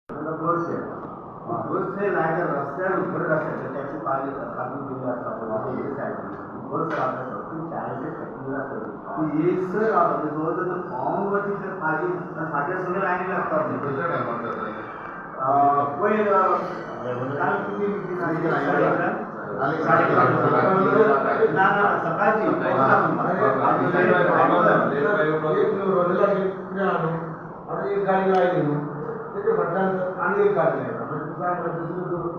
बस है लायक रस्त्यावर उभं असायचं त्याची पाणी काढून दिली असतात बस राहत चाळीस टक्के सर जवळजवळ फॉर्मवरती जर पाणी फाट्या सगळं लाईन लागतात सकाळची एक गाडी लाईन त्याच्या भट्टांचं आणि एक गाडी आहे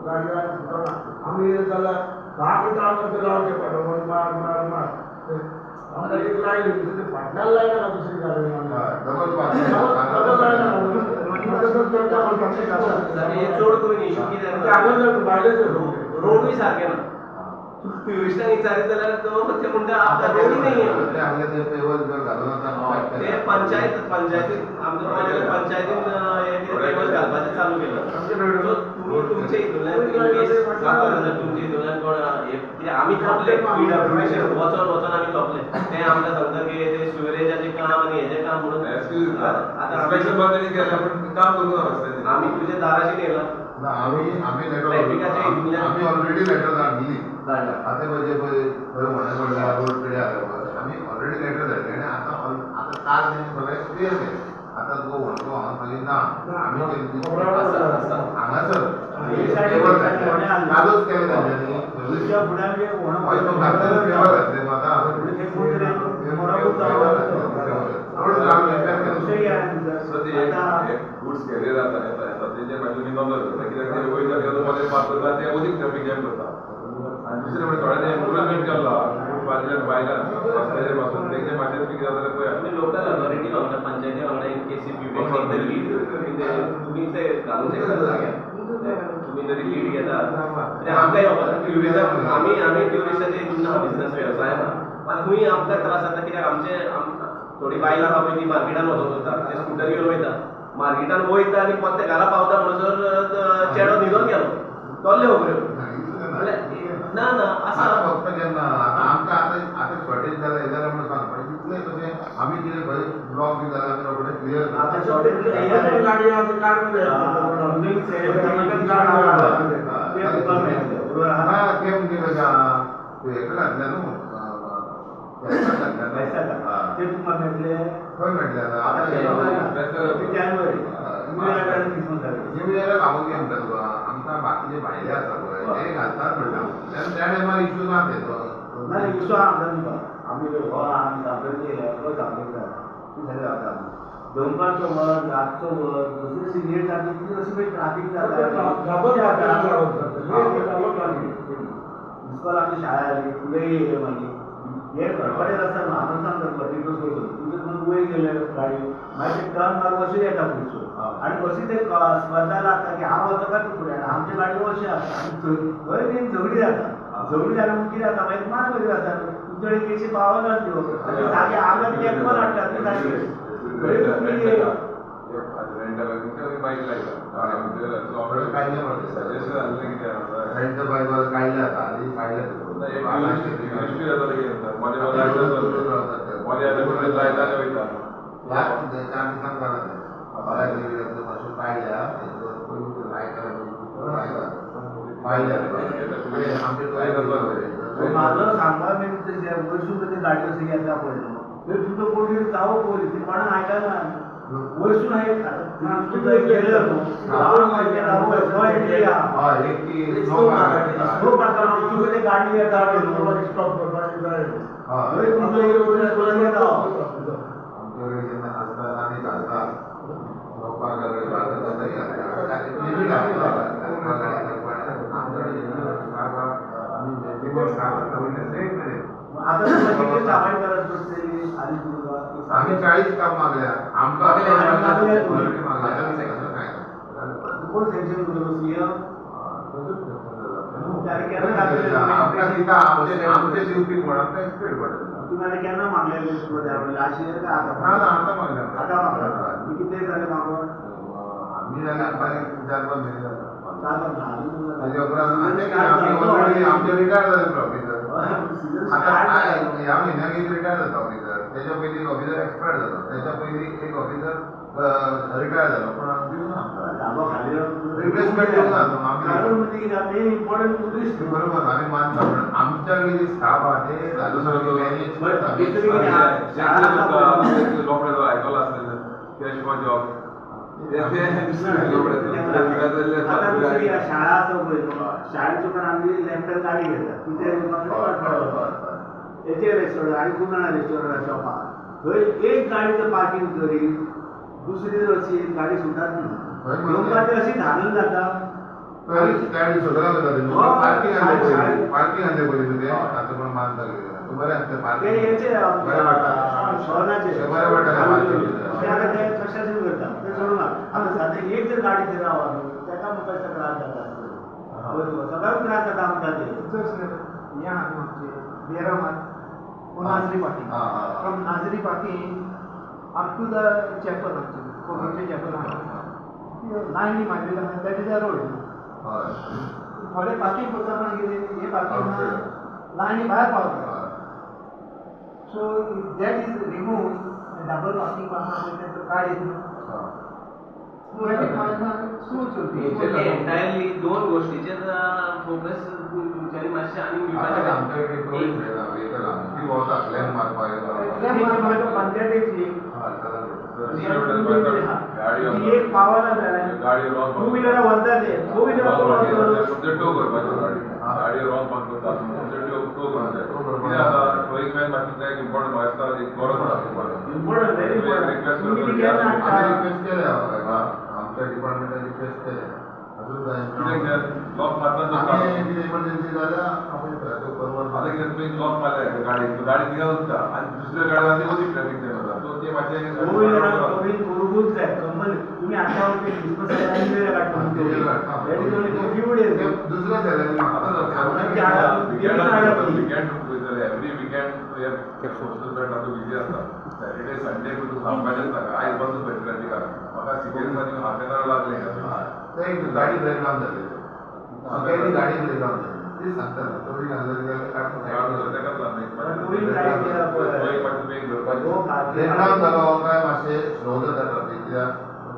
गाडी आम्ही त्याला 10 मिनिटं आम्ही लावते पाठवून आम्हाला एक लाईन होती भट्टाला लाईन ना दुसरी गाडी रोड सारखे ना टुरिस्टांनी विचारित जाल्यार तो ते म्हणटा आपला रोडी नाही आहे ते पंचायतीन आमच्या पंचायतीन पेवर घालपाचें चालू केलं सो तुम्ही तुमचे हितूंतल्यान तुमचे हितूंतल्यान कोण आमी तोपले पीडब्ल्यूडीचेर वचोन आमी तोपले ते आमकां सांगता की ते सिवरेजाचें काम आनी हेजें काम म्हणून आतां काम करून आमी तुज्या दाराचेर येयला आम्ही ऑलरेडी लेटर दिली आता आम्ही ऑलरेडी लेटर धाडली आणि आता काल सगळें क्लियर केलें आता जो म्हणतो मागीर ना आम्ही हांगासर कालच केलें तांच्यांनी गुड्स कॅरियर येता तेजे मागीर तुमी नंबर करता कित्याक ते वयता तेजो मध्ये पास करता ते अदीक ट्रॅफिक जॅम करता आनी दुसरे म्हणजे थोड्यांनी इम्प्रुवमेंट केला बायलां रस्त्याचेर पासून तेजे मागीर कितें जाता जाल्यार पळय आमी लोकल अथॉरिटी वांगडा पंचायती वांगडा in case if you take the lead तुम्ही ते घालून तुम्ही जरी लीड घेता ते आमकांय ट्युरिझम आमी ट्युरिस्टाचे हितून हा बिझनस वेवसाय ना पण खूंय आमकां त्रास जाता कित्याक आमचे थोडी बायलां बाबा ती मार्केटान वचून वता ते स्कुटर घेवन वयता मार्केटान वयता आनी परते घरा पावता म्हणसर चेडो न्हिदोन गेलो तोल्ले खबऱ्यो ना आसा फक्त केन्ना आमकां आतां शॉर्टेज जाला हे जाल्यार म्हणून सांगपाचें तितलें कशें आमी कितें खंय ब्लॉक बी जाल्यार आमी रोखडें क्लियर ते म्हणजे हेका घातल्या न्हू ते तुमकां मेळटले खंय मेळटले कामून घे म्हणटा तुका आमकां बाकीचे भायले आसा पळय ते घालतात म्हणटा त्या टायमार इश्यू ना तेजो ना इश्यू आमकां तुका आमी दनपारचो वर रातचो वर दुसरे सिनियर जाती ती अशी पळय ट्राफीक जाता इस्कॉल आमची शाळा जाली फुडें येयले मागीर हे गडबडेर आसता न्हू हांव सांगता पर्टिक्युलर सोडून तुजे म्हणून वयर गेले गाडी मागीर ते टर्न मारून अशें येता पुढचो आनी अशी ते स्पर्धा लागता की हांव वचो काय तूं फुडें आमचे गाडयो अशें आसता आनी खंय न्ही झगडी जाता झगडी जाल्यार मग कितें जाता मागीर मार कशी जाता तुमचे कडेन केसी पावना त्यो आनी जागे हांगा ती एकलो हाडटात ती सारकी बायक माझं सांगपा वयसून ते गाडयो सगळी येता पळय ते तुजो कोणी जावं पळय ती कोणाक आयकना वयसून गाडी येता स्टॉप करपाची जाय आम्ही 40 काम मागल्या आमकां कोण टेन्शन करू सीएम आमचे दिवपी कोण आमकां एक्सपेक्ट पडटा तुम्ही आता केन्ना मागलेले लास्ट इयर का आता मागल्या आता मागला किती झाले मागून आम्ही जाल्यार 4-5 महिने जाता ताजे उपरांत आमचे रिटायर जाले ऑफिसर आता ह्या महिन्याक एक रिटायर जाता ऑफिसर त्याच्या पयलीं ऑफिसर एक्सपायर जालो त्याच्या पयलीं एक ऑफिसर रिटायर जालो पण दिवना धाबो खाली Replacement येऊन जातो. कारण म्हणजे कितें मेन इम्पॉर्टंट टुरिस्ट बरोबर आम्ही मानता पण आमच्या वेळी जे स्टाफ आहे ते झालं सगळं मॅनेज करतात. लोकडाऊन ऐकलं असेल कॅश फॉर जॉब आता दुसरी शाळा असं पळय शाळेचो पण आम्ही लॅपटॉप गाडी घेतात तिथे याचे रेस्टॉरंट आणि खूप जाणां रेस्टॉरंट शॉपा थंय एक गाडीचं पार्किंग करी दुसरी जर अशी एक गाडी सुटत नाही लोकांची अशी धारण जाता गाडी सोडला जातात हो, पार्किंग आणले शाळेत. पार्किंग आणले पहिले ते आता पण मानता बरे असते ते पार्किंग याचे शहराचे बरं वाटतं ना parking. ते आता ते कशाचे करतात ते सोडून आता सध्या एक जर गाडी ते राहा त्याचा मुखाचा त्रास जाता बरोबर सगळ्यात त्रास जाता आमचा ते Nazri parking. From हा Nazri parking up to the chapel actually, Kogiche chapel. Line मारलेलं आहे, that is a road. थोडे parking करताना गेले हे parking line बाहेर पावतात. So if that is removed, double parking पाहण्यामध्ये तर काय येतं? एंटायरली दोन गोष्टीचेर फोकस तुमच्यानी मातशें आनी पंचायतीची गाडी एक पावाला गाडी टू व्हीलर वरतात ते फोर व्हीलर टो करपाची गाडी रॉंग पार्क करता टो करपाचे कितें आता ट्रॅफिक मॅन बाकी काय इम्पॉर्टंट आसता एक गरज आसता इम्पॉर्टंट व्हेरी इम्पॉर्टंट तुम्ही किती केलं आमच्या डिपार्टमेंटात रिक्वेस्ट केल्या अजून लॉक मारता इमर्जन्सी झाल्या आपण तो परवा आता कितें तुवें लॉक मारल्या गाडी निघत उरता आनी दुसऱ्या गाडयांनी वचून ट्रॅफिक जॅम जाता सो ते मातशें फोर व्हीलर कमी करूंकूच जाय कंपनी तुम्ही आता क्रिसमस वेळ काडटा फ्यू डेज दुसऱ्या salary every weekend social band आता बिजी आसता सॅटर्डे संडे तूं सांगपाचें आसता आयज पासून ट्रॅफिक आसा म्हाका सिक्युरिटी हाफ एन आवर लागले एक गाडी ब्रेकडाऊन झाली सगळ्यांनी गाडी ब्रेकडाऊन झाली ते सांगतात तो ब्रेकडाऊन झालो काय मातशें स्लो जाता ट्रॅफिक कित्याक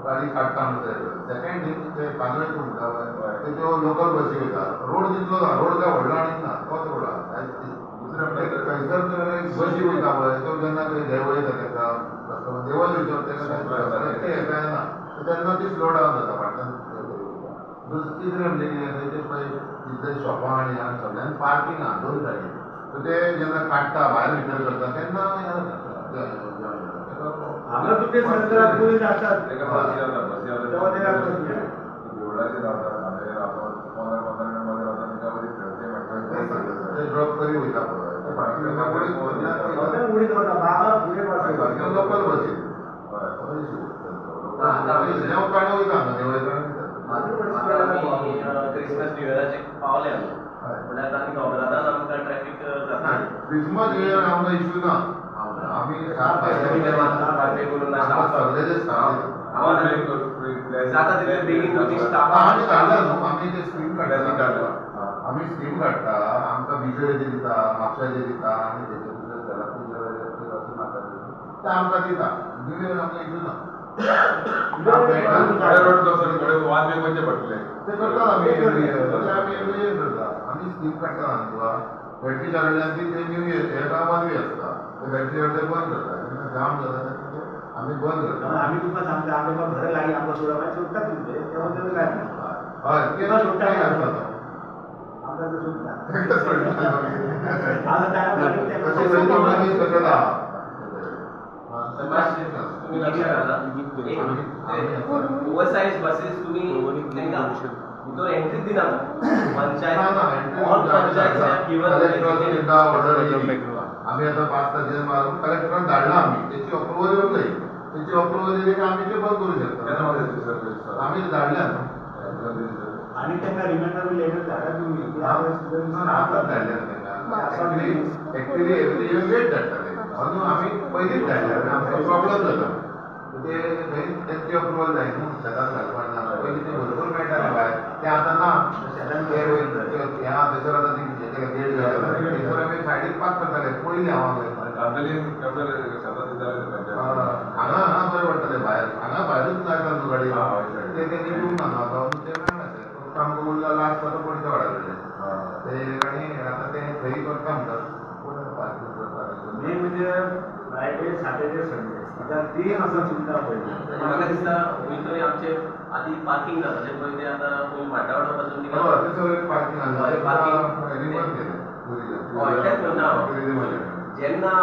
गाडी काडटा म्हणटा सेकंड थींग ते पार्लमेंट म्हणटा ते त्यो लोकल बसी वयता रोड जितलो ना रोड काय व्हडलो आनीक ना तोच रोड आहा खंयसर बसी वयता पळय त्यो जेन्ना खंय देवळी येता तेका देवळ भितर तेका रस्ते हेका येना तेन्ना ती स्लो डावन जाता फाटल्यान तिसरें म्हणजे कितें थंयचे पळय तितले शॉपां आनी सगळ्यान पार्किंग आहा दोन सायडीन सो ते जेन्ना काडटा भायर भितर करता तेन्ना हांगा तुमचे सरकार पुलीस आसतात तेका बसी जाता तेव्हा ते राखतात. देवळाचेर रावता हांगा रावता 15 मिनट मध्ये रावता तेका बरी ते ड्रॉप करी वयता पळय उडी करता बागा फुडें पडटा लोकल बसी देव काडून वयता हांगा देवळाकडे क्रिसमस न्यू इयराचे पावले म्हळ्यार आनी खबरांत आमकां ट्रॅफिक जाता क्रिसमस न्यू इयर आमकां इश्यू ना आमी सगळे जे स्टाफ जाता तितले बेगीन तुमी स्टाफ आमी काडला न्हू आमी ते स्कीम काडटा आमी स्कीम काडटा आमकां बिजोळेचे दिता म्हापशाचे दिता आनी तेचे दुसरे सेलाचे अशें नाका ते आमकां दिता न्यू इयर आमकां इश्यू ना रोड थोडे वाद वेगवेगळे पडले ते करता आमी एवरी इयर करता आमी स्कीम काडटा तुका बॅटरी चार्जल्यान ती ते न्यू इयर हे गांवांत बी आसता ते बॅटरी ते बंद करता जेन्ना जाम जाता तेन्ना आमी बंद करता आम्ही तुमकां सांगता आमकां घर लागीं आमकां सोडा मागीर सोडटा तुमचे तेव्हा तें काय ना हय ते सोडटा काय आसता तो आमकां ते सोडटा तेका सोडटा आतां टायम तशें सगळी मागीर तशें आहा ओव्हरसाइज बसेस तुम्ही तांकां भितर एंट्री दिना पंचायत ऑल पंचायत आम्ही आता 5 तारखेला मारून कलेक्टरान धाडला आम्ही त्याची अप्रुव्हल येऊन जाईल त्याची अप्रुव्हल दिली की आम्ही ते बंद करू शकतो आम्ही धाडल्या आणि त्यांना रिमाइंडर लेटर धाडा तुम्ही आताच धाडल्या ऍक्च्युली एव्हरी इयर लेट धाडटाले म्हणून आम्ही पयलींच धाडल्या आमकां प्रॉब्लेम जाता ते त्यांची अप्रुव्हल जाय न्हू शेतान घालपाक ना पयलीं ते भरपूर मेळटाले भायर ते आतां ना शेतान ह्या थंयसर आतां ती गेट घालता थंयसर आमी सायडीक पार्क करताले पयलीं हांव हांगा बरें पडटलें भायर हांगा भायरूच लायता न्हू गाडी ते तेणी सॅटर्डे संडे कित्याक ती आमकां चिंता पडली. म्हाका दिसता वयतरी आमचे आधी पार्किंग जाताले पळय ते आतां खंय वाटावडा पासून ते सगळे पार्किंग हय, parking. एनिमल केले हय, तेच म्हणटा जेन्ना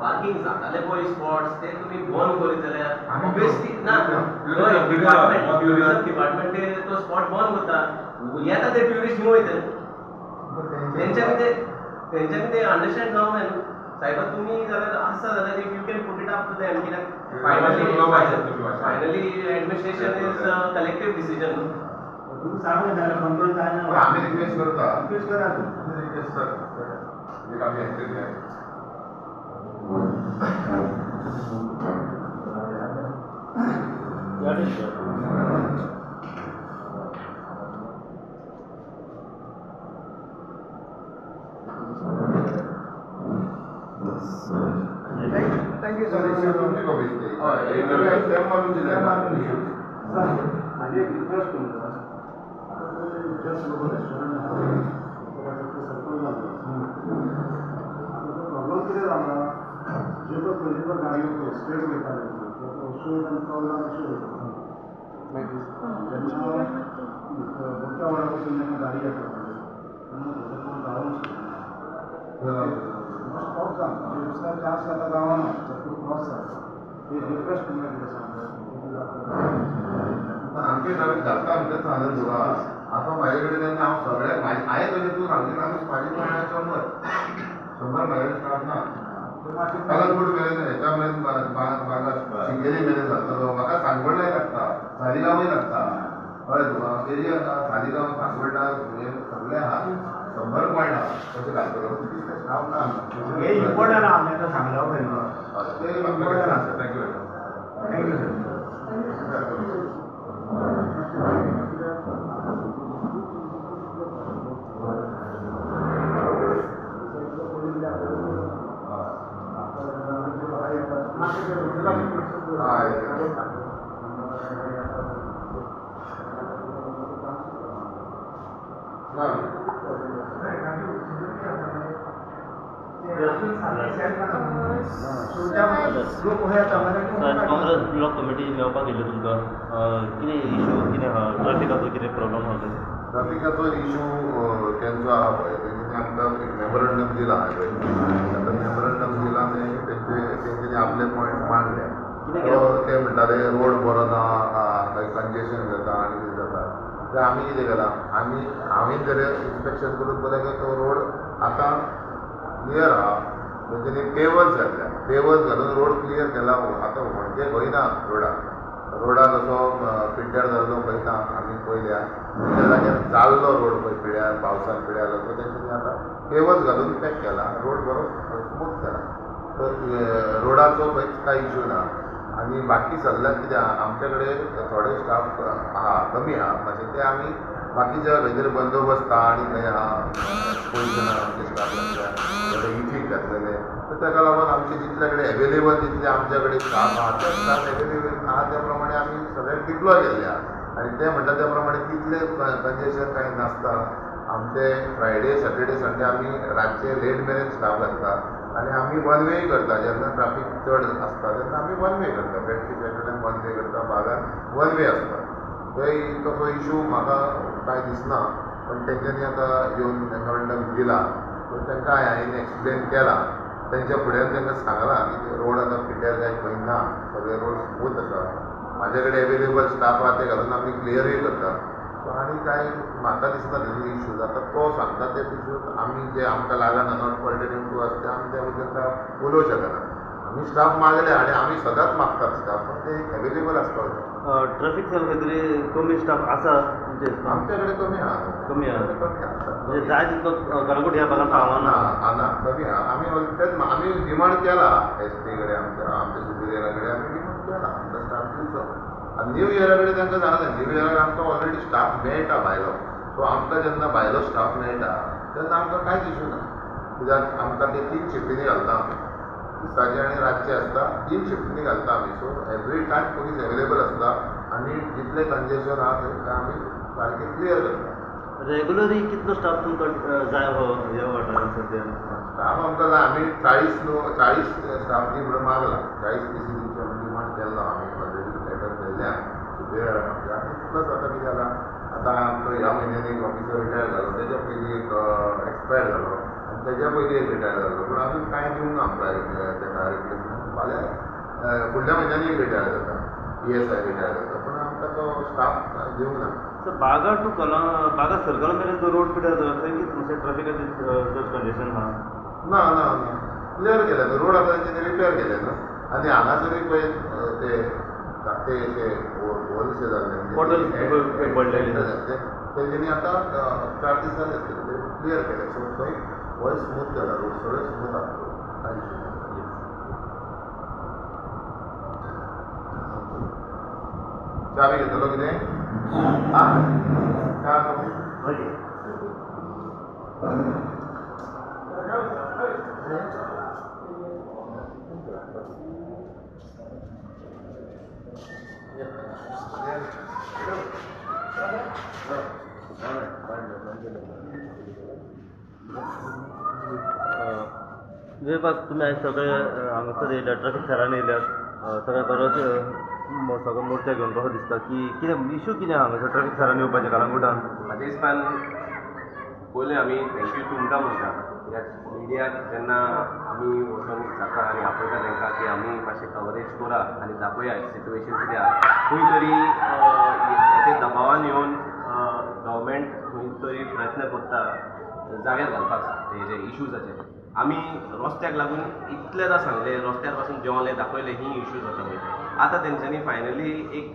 पार्किंग जाताले पळय स्पॉट्स ते तुमी बंद करीत जाल्यार ऑब्वियसली ना टुरिझम डिपार्टमेंट ते तो स्पॉट बंद करता येता ते ट्युरिस्ट घेवन वयतले तेंच्यांनी ते अंडरस्टँड जावंक जाय न्हू सायबा तुमी जाल्यार आसा जाल्यार if you can put it up to them कित्याक finally administration is collective decision न्हू. तुमी सांगून जाल्यार कंट्रोल जायना. आम्ही रिक्वेस्ट करता रिक्वेस्ट करा तूं. आम्ही रिक्वेस्ट करता एक आम्ही ऍक्शन घ्या. Thank you sir sir. तुमची कॉपी माझी एक रिक्वेस्ट करता जस्ट लोक रेस्टॉरंट प्रॉब्लम कितें जाला जे पळय पयलीं पळय गाडयो स्ट्रेट वयताले अश्यो प्रॉब्लम अश्यो जेन्ना मोठ्या वडा पासून जेन्ना गाडी येता तेन्ना गांवांत स्टॉप जाता दुसऱ्या चान्स जाता गांवांना क्रॉस जाता ती रिक्वेस्ट तुमकां कितें सांगता. आमचे नवीन जाता आमचे सांगत तुका आता माझ्याकडे त्यांना हांव सगळ्याक हांवें तशें तूं सांगलें आमी म्हाजे म्हळ्यार 100 म्हाजे स्टाफ ना कलरपूर मेरेन हेच्या मेरेन म्हाका शिंगेरी मेरेन जातलो म्हाका सांगोडलाय लागता सालिगांवूय लागता कळ्ळें तुका एरिया सालिगांव सांगोडला सगळे आहा 100 पॉयंट आहा तशें घालतलो स्टाफ ना हे इम्पॉर्टंट आमी आतां सांगला पळय ते इम्पॉर्टंट आसा. Thank you thank you sir. Congress block committee मेळपाक गेल्ले तुमकां कितें इश्यू कितें आहा ट्रॅफिकाचो कितें प्रॉब्लम आहा ते ट्रॅफिकाचो इशू केन्चो आहा पळय तेंच्यांनी आमकां एक मेमोरंडम दिला पळय आतां मेमोरंडम दिला न्ही तेंच्यांनी आपले पॉयंट मांडले ते म्हणटाले रोड बरो ना खंय कंजेशन जाता आनी कितें जाता ते आमी कितें केलां हांवें जर इन्स्पेक्शन करून पळयलें तो रोड आतां क्लियर आहा तेंच्यांनी पेवर्स घातल्या पेवर्स घालून रोड क्लियर केला आतां म्हणजे खंय ना रोडाक असो पिड्ड्यार जाल्लो खंय ना आमी पयल्या त्या जाग्यार जाल्लो रोड पळय पिड्यार पावसान पिड्यार जाल्लो तेंच्यांनी आतां पेवर्स घालून पॅक केला रोड बरो स्मूथ केला तर रोडाचो खंयच कांय इशू ना आनी बाकी सगळ्याक कितें आहा आमचे कडेन थोडे स्टाफ आहा कमी आहा मातशें ते आमी बाकीच्या खंयतरी बंदोबस्त आहा आनी खंय आहा पयशे ना आमचे स्टाफ लागल्या थोडे इफीक घातलेले तर ताका लागून आमचे जितले कडेन एवेलेबल तितले आमच्या कडेन स्टाफ आहा ते स्टाफ एवेलेबल आहा त्या प्रमाणे आमी सगळ्यांक डिप्लॉय केल्ले आहा आनी ते म्हणटा त्या प्रमाणे तितले कंजेशन कांय नासता आमचे फ्रायडे सॅटर्डे संडे आमी रातचे लेट मेरेन स्टाफ घालता आनी आमी वन वे करता जेन्ना ट्राफीक चड आसता तेन्ना आमी वन वे करता बेश्टी सॅटर्डेन वन वे करता बागान वन वे आसता थंय तसो इशू म्हाका कांय दिसना पण तेंच्यांनी आतां येवन मेमोरंडम दिला सो तांकां हांवें एक्सप्लेन केला तेंच्या फुड्यान तांकां सांगलां की रोड आतां पिड्ड्यार जाय खंय ना सगळे रोड स्मूथ आसा म्हाजे कडेन एवेलेबल स्टाफ आहा ते घालून आमी क्लियरूय करता सो आनी कांय म्हाका दिसना तेजे इश्यूज आतां तो सांगता ते इश्यूज आमी जे आमकां लागना नॉट पर्टेनिंग टू अस ते आमी त्या बद्दल उलोवंक शकना आमी स्टाफ मागले आनी आमी सदांच मागतात स्टाफ पण ते एवेलेबल आसपाक जाय ट्रॅफिक सेल खंय तरी कमी स्टाफ आसा तुमचे आमचे कडेन कमी आहा कमी आहा कमी आसा म्हणजे जाय तितलो कलंगूट ह्या भागात पावना ना कमी आहा आमी डिमांड केला एसटी कडेन आमच्या सुपिरियरा कडेन आमी डिमांड केला आमकां स्टाफ दिवचो आनी न्यू इयरा कडेन तांकां सांगलें न्यू इयराक आमकां ऑलरेडी स्टाफ मेळटा भायलो सो आमकां जेन्ना भायलो स्टाफ मेळटा तेन्ना आमकां कांयच इशू ना कित्याक आमकां ते 3 शिफ्टींनी घालता आमी दिसाचे आनी रातचे आसता 3 शिफ्टींनी घालता आमी so every time police available आसता आनी जितले कंजेशन आहा थंय आमी सारकें क्लियर करता रेग्युलरी कितलो स्टाफ तुमकां जाय हो ह्या वाठारांत सद्या? स्टाफ आमकां जाय. आमी 40 स्टाफ दी म्हणून मागला. 40 पीसी दिवचे म्हणून डिमांड केल्लो आमी. ऑलरेडी लेटर केल्ल्या सुपेरियर आमच्या. प्लस आतां कितें जालां, आतां आमचो ह्या म्हयन्यान एक ऑफिसर रिटायर जालो, तेच्या पयलीं एक एक्सपायर जालो आनी तेच्या पयलीं एक रिटायर जालो. पूण आमी कांय दिवंक ना आमकां तेका रिप्लेसमेंट. फाल्यां फुडल्या म्हयन्यान एक रिटायर जाता, ESI रिटायर जाता. पूण आमकां तो स्टाफ दिवंक ना. सर बागा टू बागा सर्कल मेरेन जो रोड पिड्यार जाता थंय कितें मातशें ट्रॅफिकाचें चड कंडिशन आहा? ना ना ना क्लियर केले न्हू. रोड आतां तेंच्यांनी रिपेर केले न्हू. आनी हांगासरूय पळय ते धाकटे अशे जाल्ले Portal पडलेले. तेंच्यांनी आतां 4 दीस जाले आसतले ते क्लियर केले. सो थंय वय स्मूथ जाला. रोड सगळे स्मूथ आसा. कांय इशू ना. चावी घेतलो कितें? च्या न्हू. जवळपास तुम्ही आज सगळे हांगासर येयल्या ट्रॅफिक सरांनी येयल्यात सगळे बरोच सगळो मोर्चा घेवन कसो दिसता की कितें इशू कितें हांगासर ट्रॅफिक सरांनी येवपाचें कालांगुटान? म्हाज्या हिसपान पयलें आमी थँक्यू तुमकां म्हणटा कित्याक मिडियाक जेन्ना आमी वचून जाता आनी आपयता तांकां की आमी मातशें कवरेज करा आनी दाखोवया सिट्युएशन कितें आहा. खंय तरी ते दबावान येवन गव्हर्मेंट खंय तरी प्रयत्न करता जाग्यार घालपाक ते जे इश्यूजाचे. आमी रस्त्याक लागून इतलेदां सांगलें, रस्त्यार पासून जेवलें दाखयलें ही इश्यू जाता पळय. आतां तेंच्यांनी फायनली एक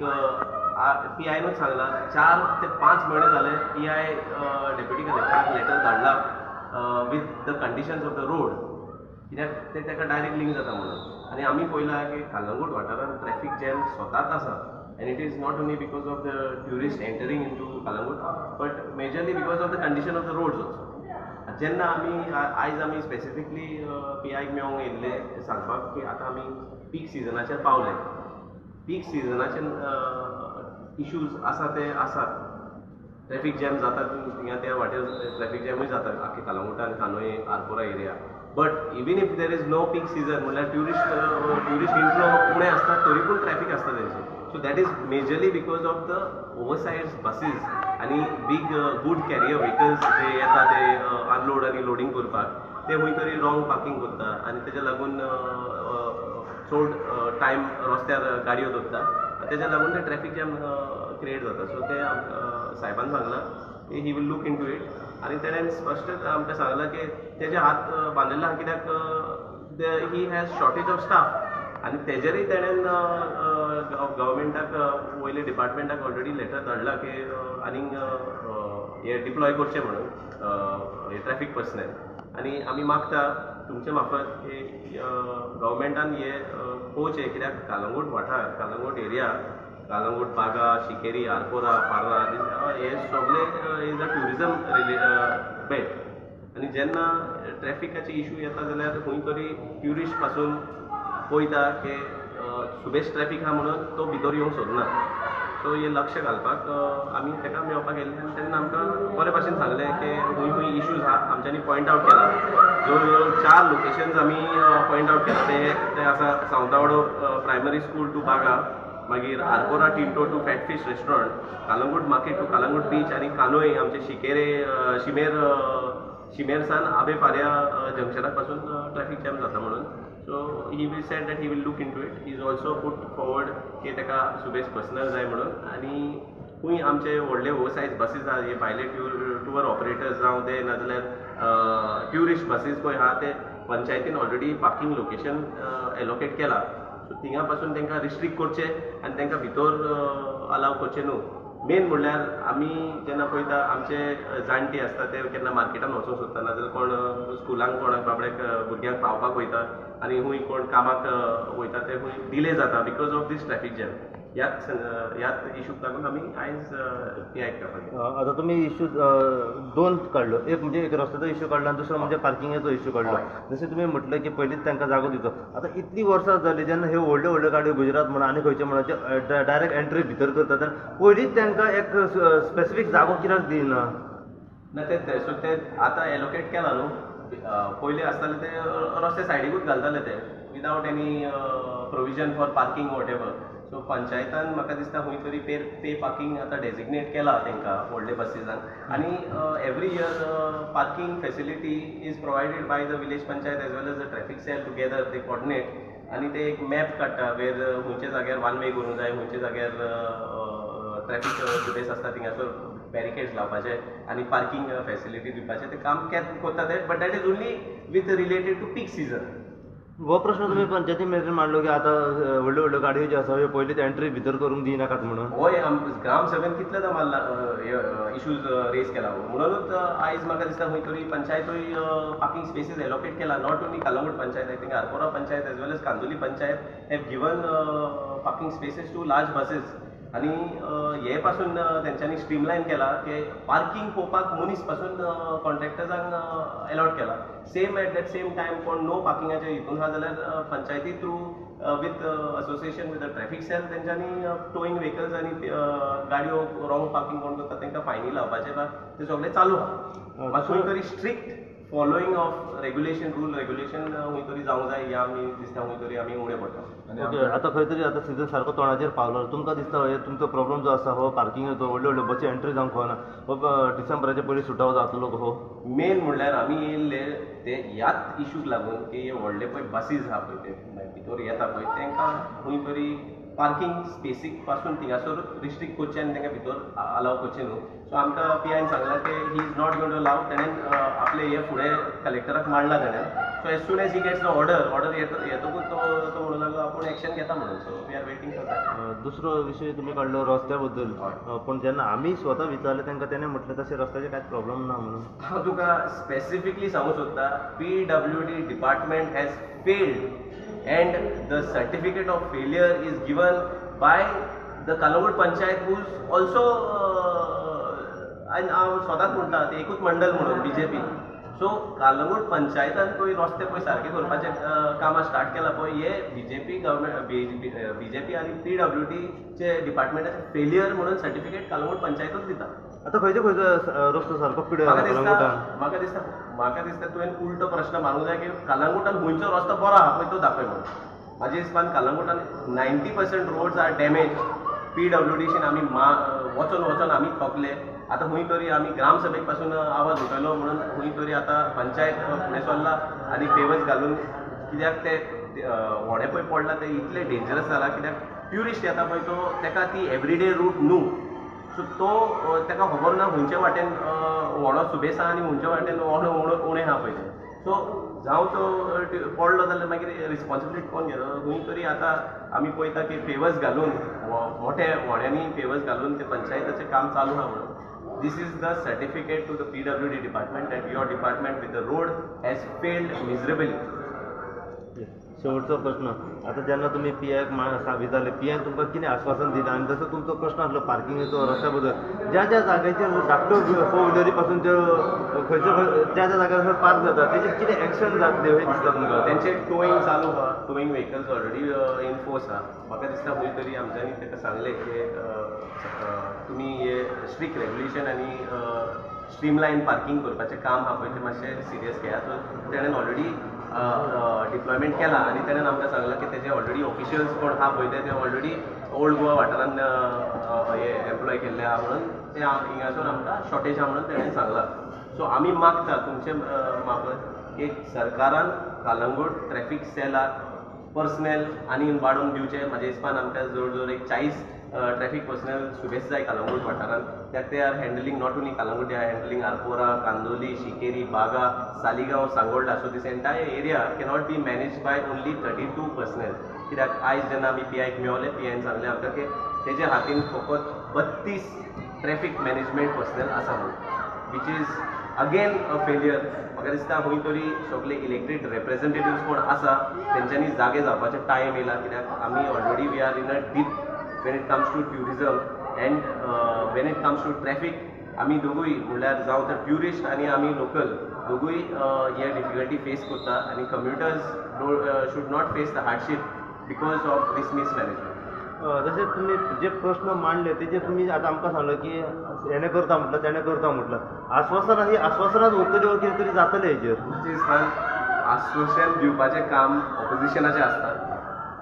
PIनूच सांगला 4 ते 5 म्हयने जाले PI डेप्युटी कलेक्टराक लेटर धाडला with the conditions of the road. कित्याक ते ताका डायरेक्ट लिंक जाता म्हणून. आनी आमी पळयलां की कालंगूट वाठारांत ट्रॅफीक जॅम स्वताच आसा. And it is not only because of the tourist entering into Calangute but majorly because of the condition of the roads also. जेन्ना आमी आयज आमी स्पेसिफिकली PIक मेळोंक येयल्ले सांगपाक की आतां आमी पीक सिजनाचेर पावले. पीक सिजनाचे इश्यूज आसा ते आसात. ट्रॅफीक जॅम जातात थिंगा त्या वाटेर ट्रॅफीक जॅमूय जाता आख्खे कालंगुटान कानोये Arpora area. But even if there is no peak season म्हणल्यार ट्युरिस्ट इन्फ्लो उणें आसता तरी पूण ट्रॅफीक आसता तेंचे. So that is majorly because of the oversize buses आनी बीग गूड कॅरियर व्हेकल्स जे येता ते अनलोड आनी लोडिंग करपाक ते खंय तरी रॉंग पार्किंग करता आनी तेच्या लागून चड टायम रस्त्यार गाडयो दवरता. तेच्या लागून ते ट्रॅफीक जॅम क्रिएट जाता. सो ते साहेबान सांगलां की he will look into it आनी तेणें स्पश्ट आमकां सांगलां की तेजे हात बांदिल्ले आहा कित्याक he has shortage of staff आनी तेजेरूय तेणेन गव्हर्मेंटाक वयले डिपार्टमेंटाक ऑलरेडी लेटर धाडला की आनीक हे डिप्लॉय करचें म्हणून ट्रॅफीक पर्सनल. आनी आमी मागता तुमचे मार्फत की गव्हर्मेंटान हे पळोवचें कित्याक कालंगूट वाठार कालंगूट एरिया कालंगूट बागा शिकेरी आरपोरा पार्रा हे सगळे इज अ ट्युरिजम बेल्ट. आनी जेन्ना ट्रॅफिकाचे इश्यू येता जाल्यार खंय तरी ट्युरिस्ट पासून पळयता की सुबेज ट्रॅफीक आहा म्हणून तो भितर येवंक सोदना. सो हे लक्ष घालपाक आमी ताका मेळपाक गेल्ले आनी तेन्ना आमकां बरे भाशेन सांगलें की खंय खंय इश्यूज आहा आमच्यांनी पॉयंट आवट केला. जवळ 4 लोकेशन्स आमी पॉयंट आवट केला. ते आसा सावंतावाडो प्रायमरी स्कूल टू बागा, मागीर Arpora Tinto to Fatfish restaurant, Calangute market to Calangute beach आनी कानोय आमचे शिमेरसान आबे फार्या जंक्शनाक पासून ट्रॅफीक जॅम जाता म्हणून. So he will said that he will look into it. He is also put forward की ताका सुबेज पर्सनल जाय म्हणून. आनी खंय आमचे व्हडले ओवरसायज बसीस आहा हे भायले टूर ऑपरेटर्स जावं ते नाजाल्यार ट्युरिस्ट बसीस पळय आहा ते पंचायतीन ऑलरेडी पार्किंग लोकेशन एलोकेट केला. सो थिंगा पासून तांकां रिस्ट्रिक्ट करचें आनी तांकां भितर अलाव करचें न्हू. मेन म्हणल्यार आमी जेन्ना पळयता आमचे जाणटे आसता ते केन्ना मार्केटान वचूंक सोदता नाजाल्यार कोण स्कुलांक कोण बाबड्याक भुरग्यांक पावपाक वयता आनी खंय कोण कामाक वयता ते खंय डिले जाता because of this traffic jam. ह्याच इश्यूक लागून आमी आयज PIक करपाक. आता तुम्ही इश्यू 2 काढलो. एक म्हणजे एक रस्त्याचो इश्यू काढला आणि दुसरो म्हणजे पार्किंगाचो इश्यू काढलो. जशें तुमी म्हटलें की पयलींच तांकां जागो दिवचो. आता इतली वर्सां जाली जेन्ना ह्यो व्हडल्यो व्हडल्यो गाडयो गुजरात म्हणा आनी खंयचे म्हणा डायरेक्ट एंट्री भितर करतात पयलींच तांकां एक स्पेसिफीक जागो कित्याक दिना? ना ते सो ते आतां एलोकेट केला न्हू पयलीं आसताले ते रस्ते सायडीकूच घालताले ते without any provision for parking whatever. So पंचायतान म्हाका दिसता खंय तरी पे पार्किंग आतां डेजिग्नेट केला तांकां व्हडले बसीसान आनी every year parking facility is provided by the village panchayat as well as the traffic cell together they coordinate आनी ते एक मॅप काडटा वेर खंयच्या जाग्यार वन वे करूंक जाय खंयच्या जाग्यार ट्रॅफिक स्पेस आसता थिंगासर बॅरिकेड्स लावपाचे आनी पार्किंग फेसिलिटी दिवपाचें तें काम करता ते but that is only with related to peak season. हो प्रश्न तुम्ही पंचायती मेरेन मांडलो की आता व्हडल्यो व्हडल्यो गाडयो ज्यो आसा ह्यो पयलींच एंट्री भितर करूंक दिनाकात म्हणून. होय ग्राम सभेन कितलेदा मारला इश्यूज रेज केला म्हणूनच आयज म्हाका दिसता खंय तरी पंचायतूय पार्किंग स्पेसीस एलोकेट केला not only Calangute panchayat I think Arpora panchayat as well as Candolim panchayat have given parking spaces to large buses आनी हे पासून तेंच्यांनी स्ट्रीमलायन केला की पार्किंग पळोवपाक मनीस पासून कॉन्ट्रॅक्टर्सांक अलॉट केला. Same at that same time कोण नो पार्किंगाचे हितून आहा जाल्यार पंचायती through with association with the traffic cell तेंच्यांनी टोईंग व्हेकल्स आनी गाडयो रॉंग पार्किंग कोण करता तांकां फायनी लावपाचे ते सगळें चालू आहा. मात खंय तरी strict following of regulation rule regulation खंय तरी जावंक जाय ह्या आमी दिसता खंय तरी आमी उणें पडटा. ओके आता खंय तरी आता सीजन सारको तोंडाचेर पावलो तुमकां दिसता हे तुमचो प्रॉब्लम जो आसा हो पार्किंगाचो व्हडल्यो व्हडल्यो बसी एंट्री जावंक खोना हो डिसेंबराच्या पयलीं सुटावो जातलो हो. मेन म्हणल्यार आमी येयल्ले ते ह्याच इशूक लागून की हे व्हडले पळय बसीस आहा पळय ते भितर येता पळय तांकां खंय तरी पार्किंग स्पेसीक पासून थिंगासर रिस्ट्रिक्ट करचें आनी तांकां भितर अलाव करचें न्हू. सो आमकां PIन सांगलां की he is not going to allow तेणेन आपले हे फुडें कलेक्टराक मांडला तेणेन. So as soon as he gets the order येतकूच तो म्हणूंक लागलो आपूण एक्शन घेता म्हणून. So we are waiting for that. दुसरो विशय तुमी काडलो रस्त्या बद्दल पूण जेन्ना आमी स्वता विचारलें तांकां तेणें म्हटलें तशें रस्त्याचें कांयच प्रॉब्लम ना म्हणून. हांव तुका स्पेसिफिकली सांगूंक सोदता PWD department has failed and the certificate of failure is given by the Kalangut Panchayat who is also and हांव स्वताच म्हणटा ते एकूच मंडल म्हणून BJP. सो कालंगूट पंचायतान पळय रस्ते पळय सारके करपाचे कामां स्टार्ट केला पळय हे BJP गव्हर्मेंट BJP आनी PWD चे डिपार्टमेंटाचे फेलियर म्हणून सर्टिफिकेट कालंगूट पंचायतूच दिता. आता खंयचो रस्तो सारको पिड्यो म्हाका दिसता तुवें उलटो प्रश्न मारूंक जाय की कालंगूटान खंयचो रस्तो बरो आहा पळय तो दाखय म्हणून. म्हाजे हिसपान कालंगूटान 90% रोड्स आर डॅमेज. PWDशीन आमी वचोन आमी थकले. आतां खंय तरी आमी ग्राम सभेक पासून आवाज उठयलो म्हणून खंय तरी आतां पंचायत फुडें सरला आनी पेवर्स घालून कित्याक ते व्हडें पळय पडला ते इतले डेंजरस जाला कित्याक ट्युरिस्ट येता पळय तो ताका ती एवरीडे रूट न्हू. सो तो ताका खबर ना खंयचे वाटेन व्हडो सुबेस आहा आनी खंयचे वाटेन उणें आहा पळय तें. सो जावं तो पडलो जाल्यार मागीर रिस्पॉन्सिबिलिटी कोण घेता. खंय तरी आतां आमी पळयता की पेवर्स घालून व्हड्यांनी पेवर्स घालून ते पंचायताचें काम चालू आहा म्हणून. This is the certificate to the PWD department that your department with the road has failed miserably. शेवटचो प्रश्न आता जेन्ना तुमी PIक विचारले PIन तुमकां कितें आश्वासन दिलें आनी जसो तुमचो प्रश्न आसलो पार्किंगेचो रस्त्या बद्दल ज्या जाग्याचेर धाकट्यो फोर व्हिलरी पासून त्यो खंयच्यो ज्या जाग्यार पार्क जाता तेजेर कितें एक्शन जातले अशें दिसता तुमकां. तेंचे टोईंग चालू आहा. Towing vehicles already in force आहा. म्हाका दिसता खंय तरी आमच्यांनी ताका सांगलें की तुमी हे स्ट्रिक्ट रेग्युलेशन आनी स्ट्रीमलायन पार्किंग करपाचें काम आहा पळय तें मातशें सिरियस घेयात. सो तेणेन ऑलरेडी डिप्लॉयमेंट केला आनी तेणेन आमकां सांगलां की तेजे ऑलरेडी ऑफिशियल्स कोण आहा पळय ते ऑलरेडी ओल्ड गोवा वाठारांत हे एम्प्लॉय केल्ले आहा म्हणून ते हिंगासून आमकां शॉर्टेज आहा म्हणून तेणेन सांगलां. सो आमी मागता तुमचे मार्फत एक सरकारान कालंगूट ट्रॅफिक सेलाक पर्सनल आनी वाडोवन दिवचे. म्हाज्या हिसपान आमकां जवळ जवळ एक 40 ट्रॅफिक पर्सनल सुबेज जाय कालंगूट वाठारांत. त्यात ते are handling not only Calangute, they are handling Arpora, Candolim, Sinquerim, Baga, Saligao, Sangolda. So this entire area cannot be manage by only 32 personnel. कित्याक आयज जेन्ना आमी PIक मेळ्ळे PIन सांगलें आमकां की तेजे हातीन फकत 32 ट्रॅफिक मॅनेजमेंट पर्सनल आसा म्हणून which is again a failure. म्हाका दिसता खंय तरी सगळे इलेक्टेड रिप्रेझेंटेटिव्स कोण आसा तेंच्यांनी जागे जावपाचे टायम येयला. कित्याक आमी already we are in a deep when it comes to tourism and when it comes to traffic. आमी दोगूय म्हणल्यार जावं तर ट्युरिस्ट आनी आमी लोकल दोगूय हे डिफिकल्टी फेस करता आनी commuters should not face the hardship because of this mismanagement. जसे तुम्ही जे प्रश्न मांडले तेचे तुम्ही आता आमकां सांगलं की हेणे करता म्हटलं त्याने करता म्हटलं आश्वासन ही आश्वासनाच उरतली वर कितें तरी जातलें हेजेर आश्वासन दिवपाचें काम ऑपोजिशनाचें आसता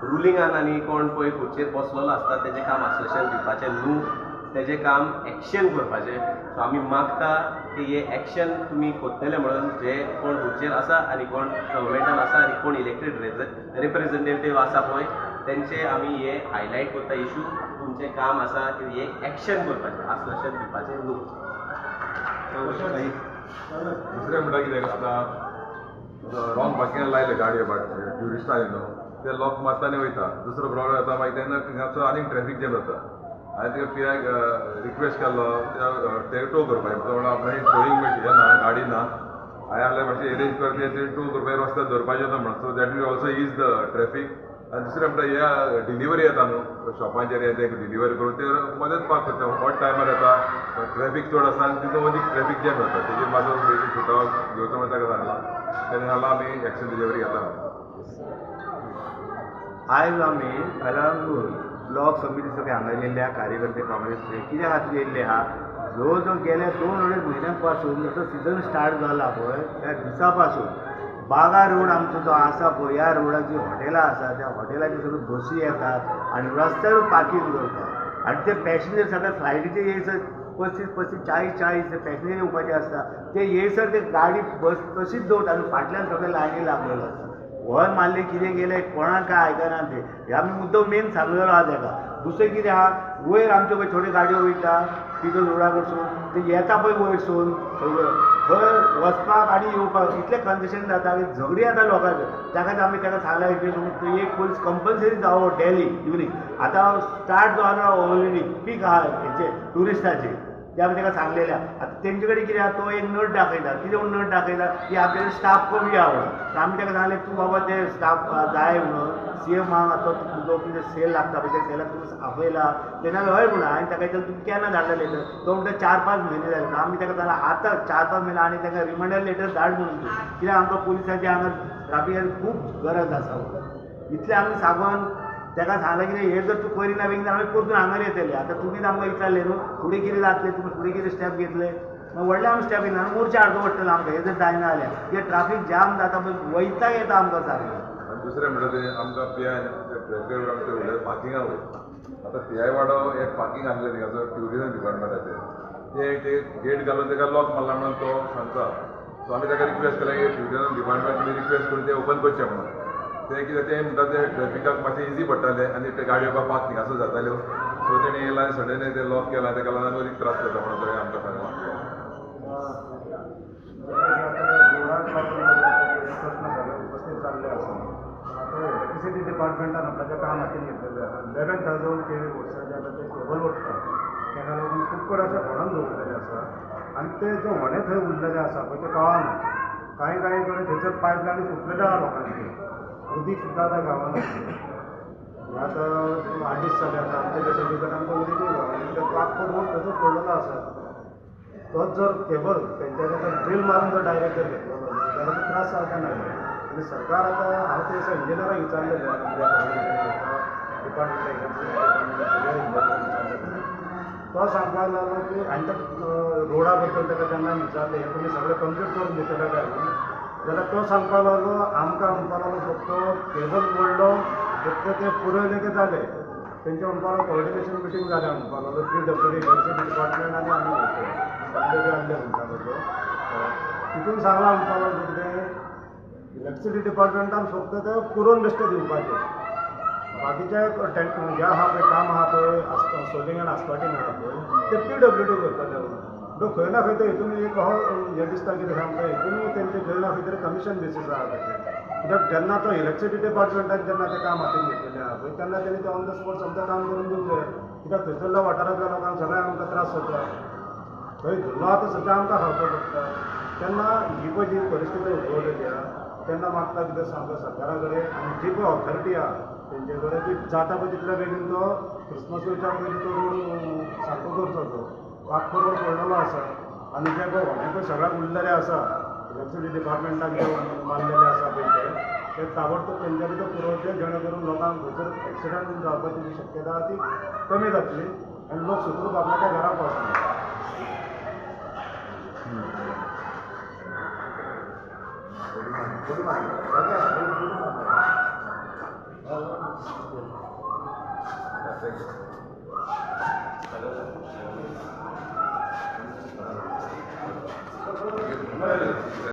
रुलिंगान आनी कोण पळय खुर्चेर बसलेलो आसता तेजें काम आश्वासन दिवपाचें न्हू तेजें काम एक्शन करपाचें सो आमी मागता की हे एक्शन तुमी कोत्तले म्हणून जे कोण खुर्चेर आसा आनी कोण गव्हर्मेंटान आसा आनी कोण इलेक्टेड रिप्रेझेंटेटिव्ह आसा पळय तेंचे आमी हे हायलायट करता इशू तुमचें काम आसा की हे एक्शन करपाचें आश्वासन दिवपाचें न्हू दुसरें म्हणटा कितें आतां रॉंग पार्किंगाक लायले गाडयो ट्युरिस्टां न्हू ते लॉक मारतानी वयता दुसरो प्रॉब्लेम जाता मागीर तेन्ना थिंगाचो आनीक ट्रॅफिक जॅम जाता हांवें तिका पियाक रिक्वेस्ट केल्लो ते टो करपाक म्हणून आपणें टोईंग मेळटा ना गाडी ना हांवें आपल्या मातशें अरेंज करता ते टो करपाक रस्त्यार दवरपाचें ना म्हणून so that will also is the traffic आनी दुसरें म्हणटा हे डिलिव्हरी येता न्हू शॉपांचेर येता डिलिव्हरी करून ते मदेंच पार्क करता हॉट टायमार येता ट्रॅफिक चड आसता आनी तितून मदीं ट्रॅफिक जॅम जाता तेजेर मातसो बेगीन सुटाव घेवचो म्हण ताका सांगला तेन्ना जाल्यार आमी एक्शन डिलिव्हरी घेता आयज आमी कलंगूट ब्लॉक समिती सगळे हांगा येयल्ल्या कार्यकर्ते काँग्रेसचे कित्या खातीर येयल्ले आहा जो जो गेल्या 2-2.5 म्हयन्यां पासून जसो सिजन स्टार्ट जाला पळय त्या दिसा पासून बागा रोड आमचो जो आसा पळय ह्या रोडार जी हॉटेलां आसा त्या हॉटेलांनी सगळ्यो बसी येतात आनी रस्त्यार पार्किंग करतात आनी ते पॅसेंजर सगळे फ्लायटीचे येयसर 35-40 ते पॅसेंजर येवपाचे आसता ते येयसर ते गाडी बस तशीच दवरता आनी फाटल्यान सगळे लायनी लागलेलो आसता हॉर्न मारले कितें गेले कोणाक काय आयकना ते हे आमी मुद्दो मेन सांगलेलो आहा तेका दुसरें कितें आहा वयर आमच्यो पळय थोड्यो गाडयो वयता पिकल रोडा कडसून ते येता पळय वयरसून सगळ्यो थंय वचपाक आनी येवपाक इतलें कंजेशन जाता की झगडी जाता लोकांच्यो त्या खातीर आमी ताका सांगला एक पयलीं कंपल्सरी जावो डेली इवनिंग आतां स्टार्ट जो आहा ऑलरेडी पीक आहा हेचे ट्युरिस्टाचे ते आमी ताका सांगलेले आतां तेंचे कडेन कितें आहा तो एक नट दाखयता कितें म्हूण नट दाखयता की आपल्याला स्टाफ कमी आवडटा आमी ताका सांगलें तूं बाबा ते स्टाफ जाय म्हणून सीएम आहा तुजो कितें सेल लागता पळय त्या सेलाक तुमी आपयला तेन्ना हय म्हणून हांवें ताका विचारलें तुमी केन्ना धाडले लेटर तो म्हणटा 4-5 म्हयने जाले आमी ताका सांगलें आतां 4-5 म्हयने आनी ताका रिमांडर लेटर धाड म्हणून तूं कित्याक आमकां पुलिसांची हांगा ट्राफिकाची खूब गरज आसा इतलें आमी सांगून ताका सांगलें कितें हे जर तूं करिना बेगीन आमी परतून हांगा येतले आतां तुमीच आमकां विचारलें न्हू फुडें कितें जातलें तुमी फुडें कितें स्टेप घेतले मागीर व्हडले आमी स्टेप घेतले मोर्चा हाडचो पडटलो आमकां हे जर जायना जाल्यार हे ट्राफीक जाम जाता पळय वयता येता आमकां सारकें आनी दुसरें म्हणटा तें आमकां पीआय ट्रॅफिक आमचे उलयता पार्किंगा वयर आतां पीआय वाडो एक पार्किंग आसलें थिंगाचो ट्युरिजम डिपार्टमेंटाचेर ते गेट घालून ताका लॉक मारला म्हणून तो सांगता सो आमी ताका रिक्वेस्ट केलें की ट्युरिजम डिपार्टमेंट तुमी रिक्वेस्ट करून ते ओपन करचें म्हणून ते कितें ते म्हणटा ते ट्रॅफिकाक मातशें इजी पडटालें आनी ते गाडयो पार्क थिंगासो जाताल्यो सो तेणी येयला आनी सडनली ते लॉक केला ताका लागून अदीक त्रास जाता म्हणून थंय आमकां सांगला प्रश्न झाले उपस्थित चालले आसा आता इलेक्ट्रिसिटी डिपार्टमेंटान आपल्याच्या काम हातीन घेतलेले आहा 11,000 kV वोल्ट्साचे आता ते केबल ओडटा तेका लागून खूब कडेन अशें व्हडोन दवरलेले आसा आनी ते जे व्हडे थंय उरलेले आसा पळय ते कळना कांय कडेन थंयसर पायपलायनी फुटलेले आहा लोकांचे उदीक सुद्दां आतां गांवांत हे आतां 8 दीस जाले आतां आमच्या त्या सगळीकडे आमकां उदीकूय गावना ते वास्को रोड तसोच पडलेलो आसा तोच जर केबल तेंच्यानी जर ड्रील मारून जर डायरेक्ट जर घेतलो जाल्यार तो त्रास जावचे ना आनी सरकार आतां हांव ते दिसा इंजिनियराक विचारलेले तो सांगपाक लागलो की हांवें रोडा बद्दल ताका जेन्ना विचारलें हे तुमी सगळें कंप्लीट करून दितले काय म्हणून जाल्यार तो सांगपाक लागलो आमकां म्हणपाक लागलो फक्त केबल मोडलो फक्त ते पुरयले ते जाले तेंचे म्हणपाक लागलो कोऑर्डिनेशन मिटींग जाल्या म्हणपाक लागलो PWD इलेक्ट्रिसिटी डिपार्टमेंट आनी आमी आहले म्हणपाक लागलो तितून सांगलां म्हणपाक लागलो कितें इलेक्ट्रिसिटी डिपार्टमेंटान फक्त ते पुरोवन बेश्टे दिवपाचें बाकीचे जे आहा पळय काम आहा पळय सोलिंग आनी आस्पाटीन आहा पळय ते PWD करतले तो खंय ना खंय हितून एक हे दिसता कितें सांगता हितून तेंचे खंय ना खंय तरी कमिशन बेसीस आहा तशें कित्याक जेन्ना तो इलेक्ट्रिसिटी डिपार्टमेंटान जेन्ना ते काम हातीन घेतलेलें आहा पळय तेन्ना तेणी ते ऑन द स्पॉट समजा काम करून दिवंक जाय कित्याक थंयसरल्या वाठारांतल्या लोकांक सगळ्यांक आमकां त्रास जाता थंय धुल्लो आतां सद्या आमकां खावचो पडटा तेन्ना ही पळय जी परिस्थिती उद्भवलेली आहा तेन्ना मागता कितें सांगता सरकारा कडेन आनी जी पळय ऑथॉरिटी आहा तेंचे कडेन की जाता पळय तितल्या बेगीन तो क्रिसमसूच्या पयलीं तो रोड सारको करचो तो वास्को रोड पडलेलो आसा आनी जे पळय व्हडे पळय सगळ्याक उरलेले आसा इलेक्ट्रिसिटी डिपार्टमेंटान जे मारलेले आसा पळय ते ताबडतोब तेंच्यांनी तो पुरवचे जेणेकरून लोकांक जर एक्सिडंट जावपाची जी शक्यता ती कमी जातली आनी लोक सुखरूप आपल्याच्या घराक पावतले. Thank you.